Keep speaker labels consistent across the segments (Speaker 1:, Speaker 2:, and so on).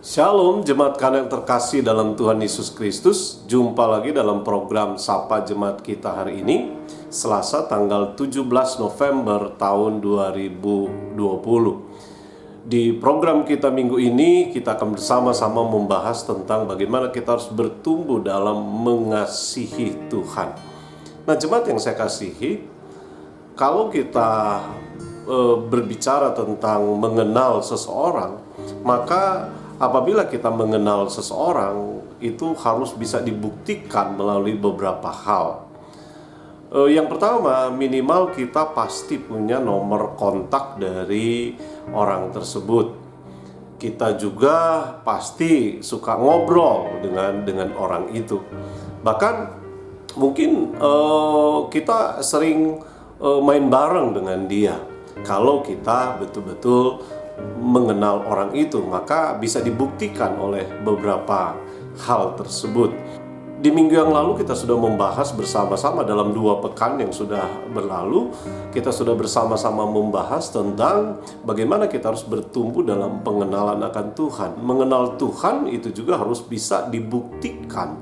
Speaker 1: Shalom Jemaat Kana yang terkasih dalam Tuhan Yesus Kristus. Jumpa lagi dalam program Sapa Jemaat kita hari ini, Selasa tanggal 17 November tahun 2020. Di program kita minggu ini, kita akan bersama-sama membahas tentang bagaimana kita harus bertumbuh dalam mengasihi Tuhan. Nah, jemaat yang saya kasihi, kalau kita berbicara tentang mengenal seseorang, maka apabila kita mengenal seseorang, itu harus bisa dibuktikan melalui beberapa hal. Yang pertama, minimal kita pasti punya nomor kontak dari orang tersebut. Kita juga pasti suka ngobrol dengan orang itu. Bahkan mungkin kita sering main bareng dengan dia. Kalau kita betul-betul mengenal orang itu, maka bisa dibuktikan oleh beberapa hal tersebut. Di minggu yang lalu kita sudah membahas bersama-sama dalam 2 pekan yang sudah berlalu. Kita sudah bersama-sama membahas tentang bagaimana kita harus bertumbuh dalam pengenalan akan Tuhan. Mengenal Tuhan itu juga harus bisa dibuktikan.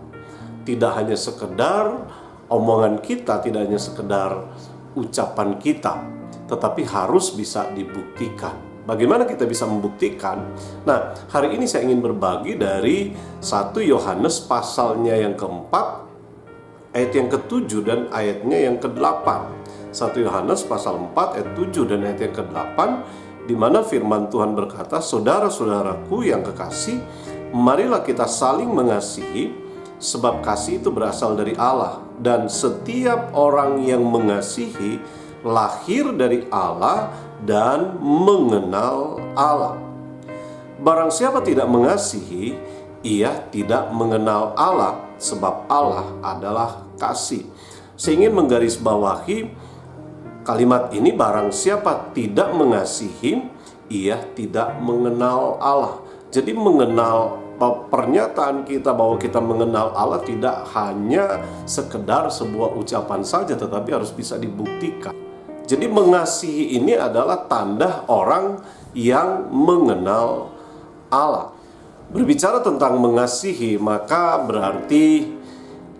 Speaker 1: Tidak hanya sekedar omongan kita, tidak hanya sekedar ucapan kita, tetapi harus bisa dibuktikan. Bagaimana kita bisa membuktikan? Nah, hari ini saya ingin berbagi dari 1 Yohanes pasalnya yang keempat, ayat yang ke-7 dan ayatnya yang ke-8. 1 Yohanes pasal 4 ayat 7 dan ayat yang ke-8, di mana firman Tuhan berkata, "Saudara-saudaraku yang kekasih, marilah kita saling mengasihi, sebab kasih itu berasal dari Allah, dan setiap orang yang mengasihi lahir dari Allah dan mengenal Allah. Barang siapa tidak mengasihi, ia tidak mengenal Allah, sebab Allah adalah kasih." Saya ingin menggarisbawahi kalimat ini, barang siapa tidak mengasihi, ia tidak mengenal Allah. Jadi mengenal, pernyataan kita bahwa kita mengenal Allah tidak hanya sekedar sebuah ucapan saja, tetapi harus bisa dibuktikan. Jadi mengasihi ini adalah tanda orang yang mengenal Allah. Berbicara tentang mengasihi, maka berarti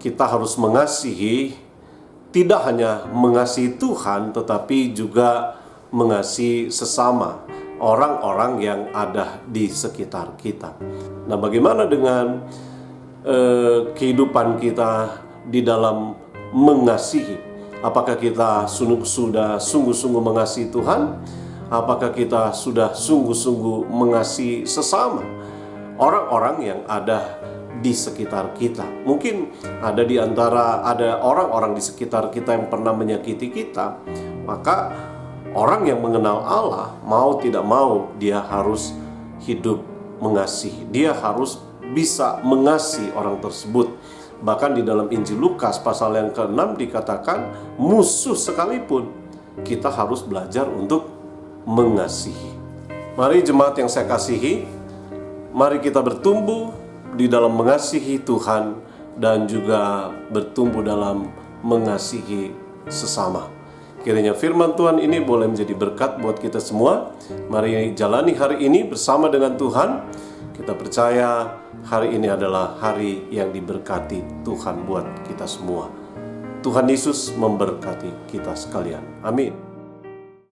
Speaker 1: kita harus mengasihi, tidak hanya mengasihi Tuhan, tetapi juga mengasihi sesama, orang-orang yang ada di sekitar kita. Nah, bagaimana dengan kehidupan kita di dalam mengasihi? Apakah kita sudah sungguh-sungguh mengasihi Tuhan? Apakah kita sudah sungguh-sungguh mengasihi sesama, orang-orang yang ada di sekitar kita? Mungkin ada orang-orang di sekitar kita yang pernah menyakiti kita. Maka orang yang mengenal Allah, mau tidak mau, dia harus hidup mengasihi. Dia harus bisa mengasihi orang tersebut. Bahkan di dalam Injil Lukas pasal yang ke-6 dikatakan, musuh sekalipun kita harus belajar untuk mengasihi. Mari jemaat yang saya kasihi, mari kita bertumbuh di dalam mengasihi Tuhan dan juga bertumbuh dalam mengasihi sesama. Kiranya firman Tuhan ini boleh menjadi berkat buat kita semua. Mari jalani hari ini bersama dengan Tuhan. Kita percaya hari ini adalah hari yang diberkati Tuhan buat kita semua. Tuhan Yesus memberkati kita sekalian. Amin.